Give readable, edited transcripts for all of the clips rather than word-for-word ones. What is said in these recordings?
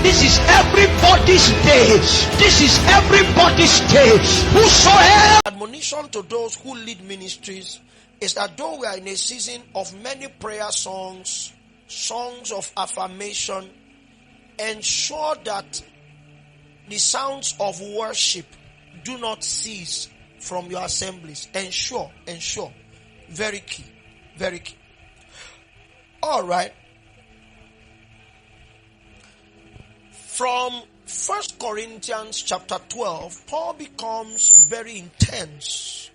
This is everybody's day. This is everybody's day. Whosoever. Admonition to those who lead ministries is that though we are in a season of many prayer songs, songs of affirmation, ensure that the sounds of worship do not cease from your assemblies. Ensure. Very key. Very key. All right. From 1 Corinthians chapter 12, Paul becomes very intense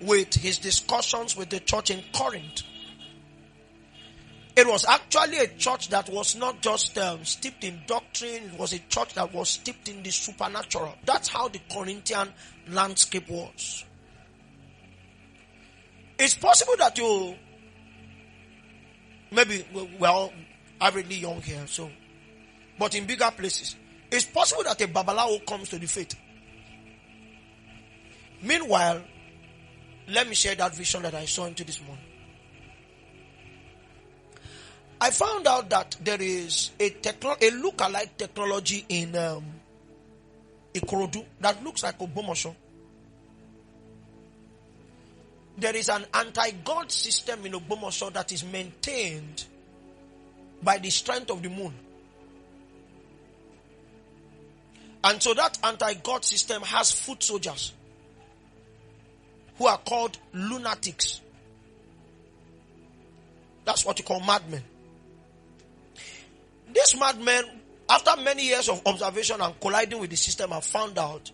with his discussions with the church in Corinth. It was actually a church that was not just steeped in doctrine. It was a church that was steeped in the supernatural. That's how the Corinthian landscape was. It's possible that you, maybe we're all averagely young here, so, but in bigger places, it's possible that a Babalawo comes to the faith. Meanwhile, let me share that vision that I saw into this morning. I found out that there is a look-alike technology in Ikorodu that looks like Ogbomoso. There is an anti-God system in Ogbomoso that is maintained by the strength of the moon. And so that anti-God system has foot soldiers who are called lunatics. That's what you call madmen. These madmen, after many years of observation and colliding with the system, have found out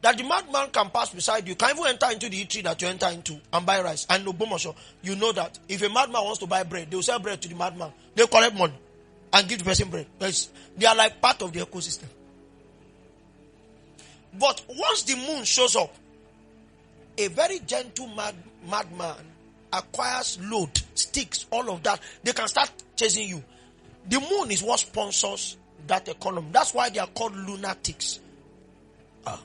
that the madman can pass beside you, can even enter into the eatery that you enter into and buy rice. And no Ogbomoso, you know that if a madman wants to buy bread, they will sell bread to the madman. They collect money and give the person bread. They are like part of the ecosystem. But once the moon shows up, a very gentle madman acquires load, sticks, all of that. They can start chasing you. The moon is what sponsors that economy. That's why they are called lunatics. Have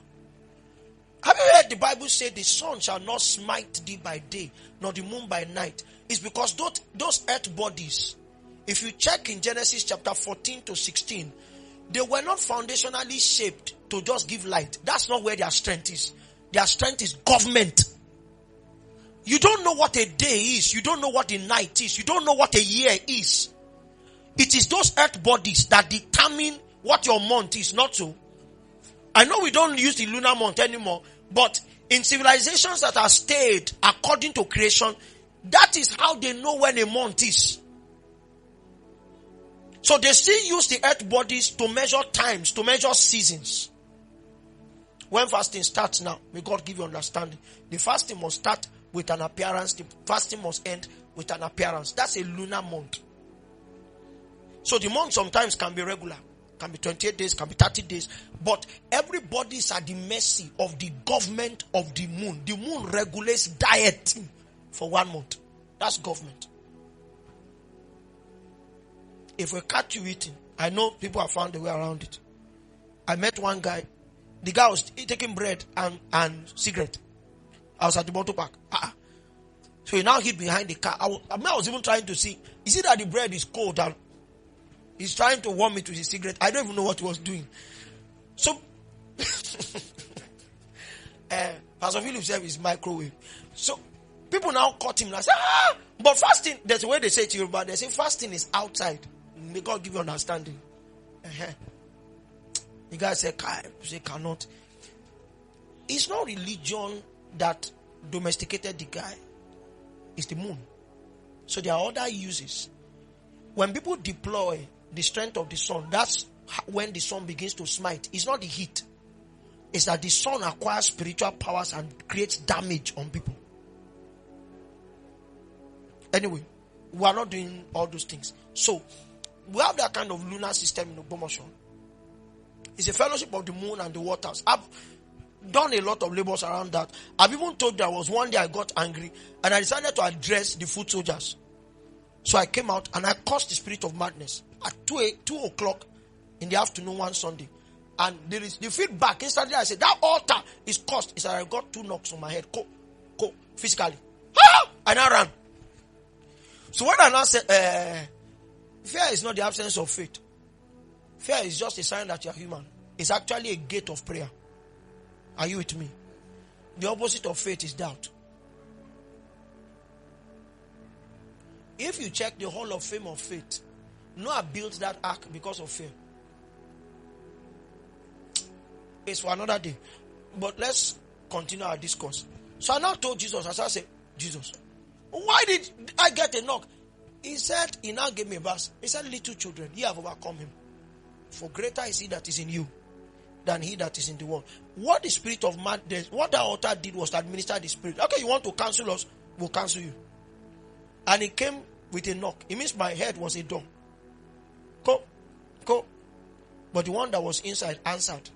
you heard the Bible say the sun shall not smite thee by day, nor the moon by night? It's because those earth bodies, if you check in Genesis chapter 14 to 16, they were not foundationally shaped to just give light. That's not where their strength is. Their strength is government. You don't know what a day is. You don't know what a night is. You don't know what a year is. It is those earth bodies that determine what your month is, not so. I know we don't use the lunar month anymore, but in civilizations that are stayed according to creation, that is how they know when a month is. So they still use the earth bodies to measure times, to measure seasons. When fasting starts now, may God give you understanding. The fasting must start with an appearance. The fasting must end with an appearance. That's a lunar month. So the month sometimes can be regular. Can be 28 days, can be 30 days. But everybody is at the mercy of the government of the moon. The moon regulates dieting for 1 month. That's government. If we catch you eating, I know people have found a way around it. I met one guy. The guy was taking bread and cigarette. I was at the bottle park. So he now hid behind the car. I was even trying to see. Is it that the bread is cold and he's trying to warm it with his cigarette? I don't even know what he was doing. So, Pastor Philip said his microwave. So, people now caught him and say, but fasting, there's a way they say to you, but they say fasting is outside. May God give you understanding. The guy said, cannot. It's not religion that domesticated the guy. It's the moon. So there are other uses. When people deploy the strength of the sun, that's when the sun begins to smite. It's not the heat. It's that the sun acquires spiritual powers and creates damage on people. Anyway, we are not doing all those things. So, we have that kind of lunar system in Ogbomoso. It's a fellowship of the moon and the waters. I've done a lot of labors around that. I've even told there was one day I got angry and I decided to address the foot soldiers. So I came out and I cursed the spirit of madness at 2 o'clock in the afternoon one Sunday. And there is the feedback. Instantly I said, that altar is cursed. It's like I got 2 knocks on my head. Physically. And I ran. So when I now say, fear is not the absence of faith. Fear is just a sign that you are human. It's actually a gate of prayer. Are you with me? The opposite of faith is doubt. If you check the Hall of Fame of faith, Noah built that ark because of fear. It's for another day. But let's continue our discourse. So I now told Jesus, as I said, Jesus, why did I get a knock? He said, he now gave me a verse. He said, little children, ye have overcome him. For greater is he that is in you than he that is in the world. What the spirit of madness, what the altar did was to administer the spirit. Okay, you want to cancel us? We'll cancel you. And he came with a knock. It means my head was a door. Go. But the one that was inside answered.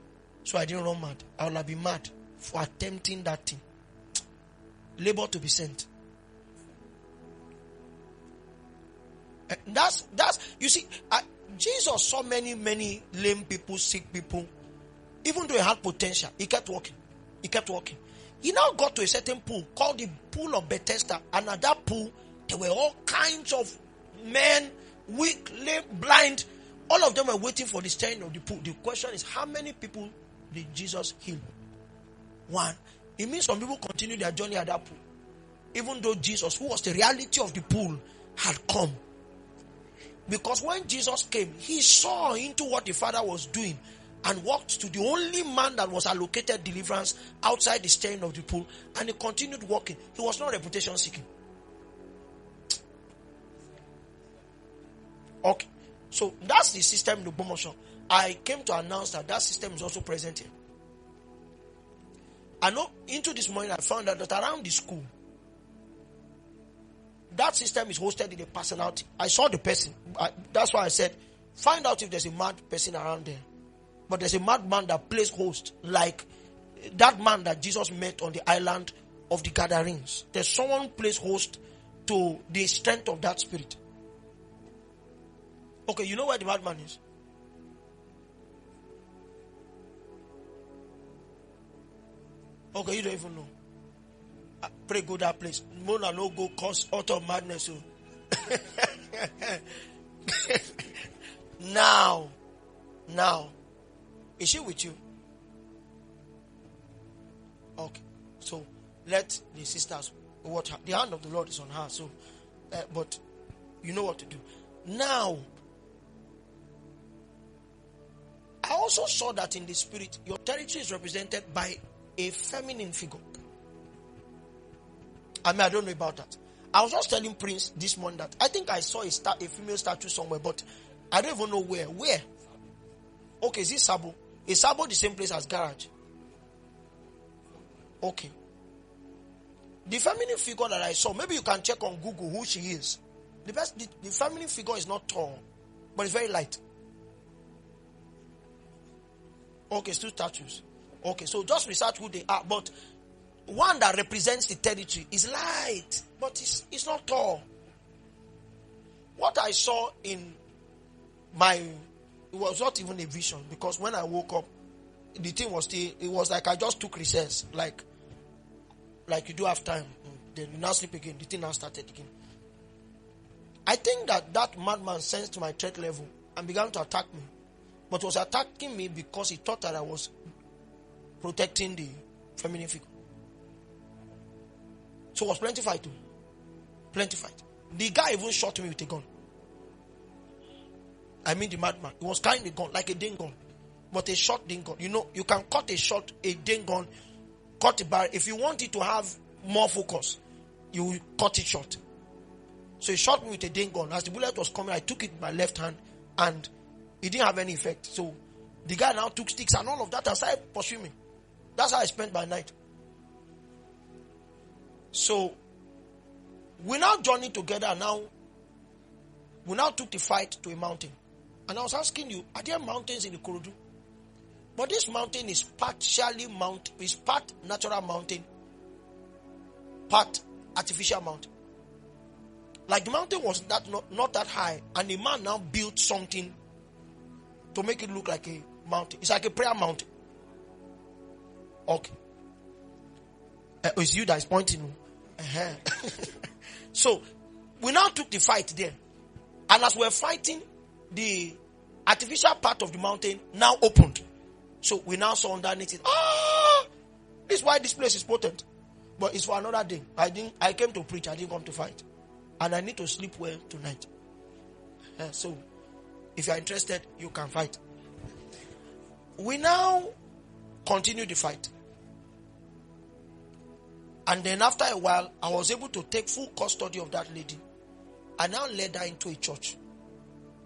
So I didn't run mad. I would have been mad for attempting that thing. Labor to be sent. That's you see, Jesus saw many lame people, sick people. Even though he had potential, he kept walking. He now got to a certain pool called the pool of Bethesda, and at that pool there were all kinds of men, weak, lame, blind. All of them were waiting for the stirring of the pool. The question is, how many people did Jesus heal? One. It means some people continued their journey at that pool, even though Jesus, who was the reality of the pool, had come. Because when Jesus came, he saw into what the Father was doing and walked to the only man that was allocated deliverance outside the stirring of the pool, and he continued walking. He was not reputation seeking. Okay, so that's the system in the promotion. I came to announce that system is also present here. I know into this morning I found out that around the school, that system is hosted in a personality. I saw the person. That's why I said, find out if there's a mad person around there. But there's a madman that plays host, like that man that Jesus met on the island of the Gadarenes. There's someone who plays host to the strength of that spirit. Okay, you know where the madman is? Okay, you don't even know. Pray go that place. Mona no go cause utter madness. Now, is she with you? Okay, so let the sisters watch her. The hand of the Lord is on her. So, but you know what to do. Now, I also saw that in the spirit, your territory is represented by a feminine figure. I don't know about that. I was just telling Prince this morning that I think I saw a female statue somewhere, but I don't even know where. Where? Okay, is this Sabo? Is Sabo the same place as Garage? Okay. The feminine figure that I saw, maybe you can check on Google who she is. The feminine figure is not tall, but it's very light. Okay, still statues. Okay, so just research who they are, but one that represents the territory is light, but it's not tall. What I saw in it was not even a vision, because when I woke up, the thing was still, it was like I just took recess, like you do have time. Then you now sleep again, the thing now started again. I think that madman sensed my threat level and began to attack me, but was attacking me because he thought that I was protecting the feminine figure. So it was plenty fight too. Plenty fight. The guy even shot me with a gun. I mean the madman. He was carrying a gun, like a ding gun. But a short ding gun. You know, you can cut a ding gun, cut a barrel. If you want it to have more focus, you cut it short. So he shot me with a ding gun. As the bullet was coming, I took it with my left hand and it didn't have any effect. So the guy now took sticks and all of that and started pursuing me. That's how I spent my night. So we now journeyed together. Now we now took the fight to a mountain. And I was asking you, are there mountains in Ikorodu? But this mountain is partially is part natural mountain, part artificial mountain. Like the mountain was not that high, and the man now built something to make it look like a mountain. It's like a prayer mountain. Okay. It's you that is pointing. So, We now took the fight there. And as we're fighting, the artificial part of the mountain now opened. So we now saw underneath it. This is why this place is potent. But it's for another day. I came to preach, I didn't come to fight. And I need to sleep well tonight. So, if you are interested, you can fight. We now continue the fight. And then after a while, I was able to take full custody of that lady. I now led her into a church.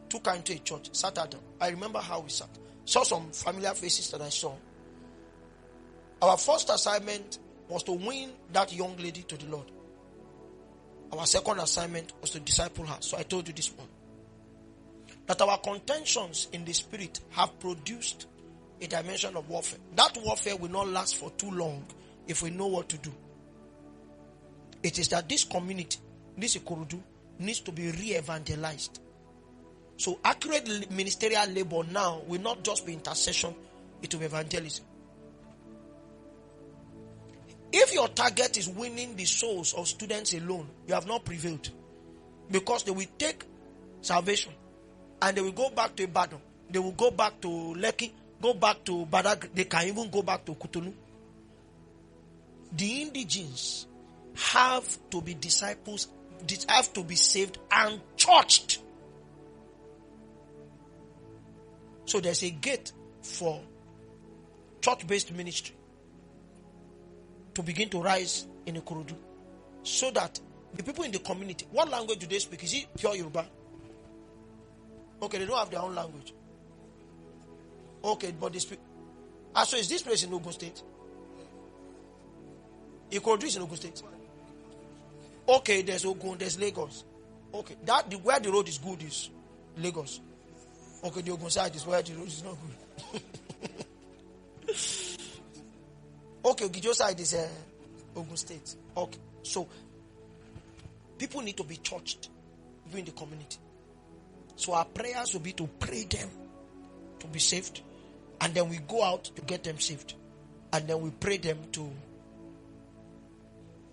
Took her into a church. Sat her down. I remember how we sat. Saw some familiar faces that I saw. Our first assignment was to win that young lady to the Lord. Our second assignment was to disciple her. So I told you this one. That our contentions in the spirit have produced a dimension of warfare. That warfare will not last for too long if we know what to do. It is that this community, this Ikorodu, needs to be re-evangelized. So accurate ministerial labor now will not just be intercession, it will be evangelism. If your target is winning the souls of students alone, you have not prevailed. Because they will take salvation and they will go back to Ibadan. They will go back to Lekki, go back to Badag. They can even go back to Kutulu. The indigenes have to be disciples, have to be saved and churched. So there's a gate for church-based ministry to begin to rise in Ikorodu, so that the people in the community, what language do they speak? Is it pure Yoruba? Okay, they don't have their own language. Okay, but they speak. So is this place in Ogun State? Ikorodu is in Ogun State. Okay, there's Ogun, there's Lagos. Okay, where the road is good is Lagos. Okay, the Ogun side is where the road is not good. Okay, Ogijo side is Ogun State. Okay, so people need to be churched in the community. So our prayers will be to pray them to be saved, and then we go out to get them saved, and then we pray them to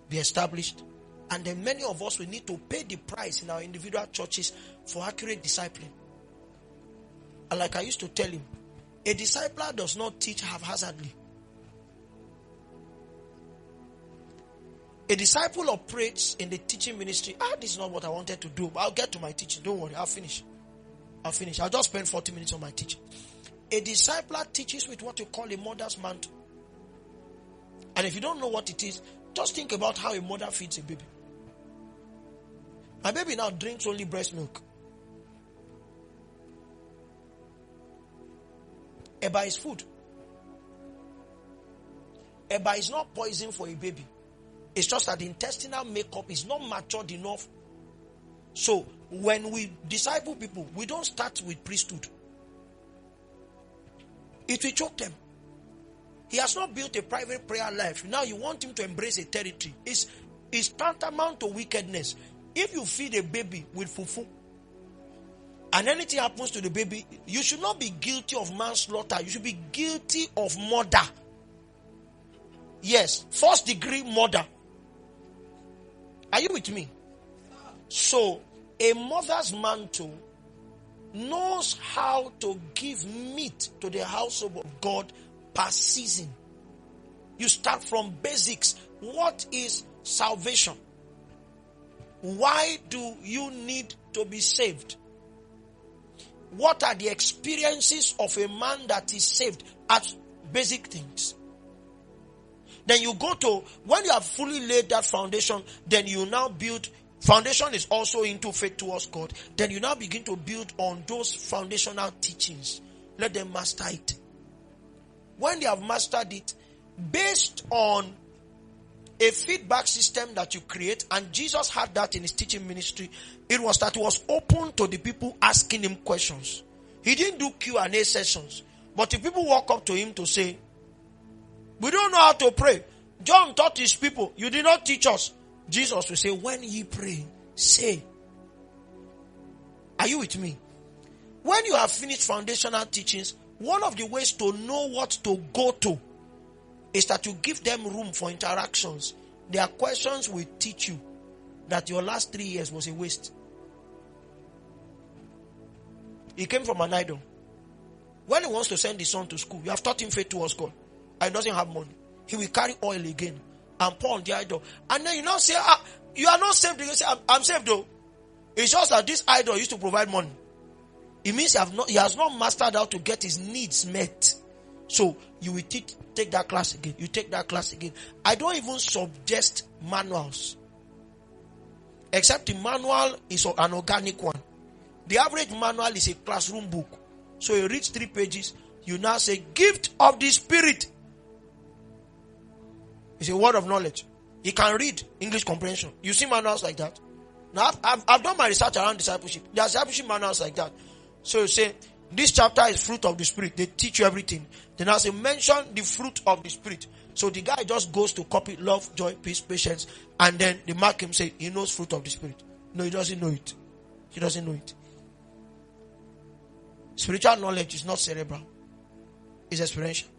be established, and then many of us will need to pay the price in our individual churches for accurate discipline. And like I used to tell him, a discipler does not teach haphazardly. A disciple operates in the teaching ministry. This is not what I wanted to do, but I'll get to my teaching. Don't worry, I'll finish. I'll just spend 40 minutes on my teaching. A discipler teaches with what you call a mother's mantle. And if you don't know what it is, just think about how a mother feeds a baby. My baby now drinks only breast milk. Eba is food. Eba is not poison for a baby. It's just that the intestinal makeup is not matured enough. So, when we disciple people, we don't start with priesthood. It will choke them. He has not built a private prayer life. Now you want him to embrace a territory. It's tantamount to wickedness. If you feed a baby with fufu, and anything happens to the baby, you should not be guilty of manslaughter. You should be guilty of murder. Yes, first degree murder. Are you with me? So, a mother's mantle knows how to give meat to the household of God per season. You start from basics. What is salvation? Why do you need to be saved? What are the experiences of a man that is saved? At basic things. Then you go to, when you have fully laid that foundation, then you now build. Foundation is also into faith towards God. Then you now begin to build on those foundational teachings. Let them master it. When they have mastered it, based on a feedback system that you create, and Jesus had that in his teaching ministry, it was that he was open to the people asking him questions. He didn't do Q&A sessions. But if people walk up to him to say, we don't know how to pray. John taught his people, you did not teach us. Jesus will say, when ye pray, say. Are you with me? When you have finished foundational teachings, one of the ways to know what to go to is that you give them room for interactions. Their questions will teach you. that your last 3 years was a waste. He came from an idol. When he wants to send his son to school, you have taught him faith towards God, and he doesn't have money. He will carry oil again and pour on the idol. And then you now say, you are not saved. You say, I'm saved though. It's just that this idol used to provide money. It means he has not mastered how to get his needs met. So you will take that class again. You take that class again. I don't even suggest manuals. Except the manual is an organic one. The average manual is a classroom book. So you read 3 pages. You now say, gift of the Spirit. It's a word of knowledge. You can read English comprehension. You see manuals like that. Now, I've done my research around discipleship. There are discipleship manuals like that. So you say, this chapter is fruit of the Spirit. They teach you everything. Then I say, mention the fruit of the Spirit. So the guy just goes to copy love, joy, peace, patience. And then they mark him, say, he knows fruit of the Spirit. No, he doesn't know it. He doesn't know it. Spiritual knowledge is not cerebral. It's experiential.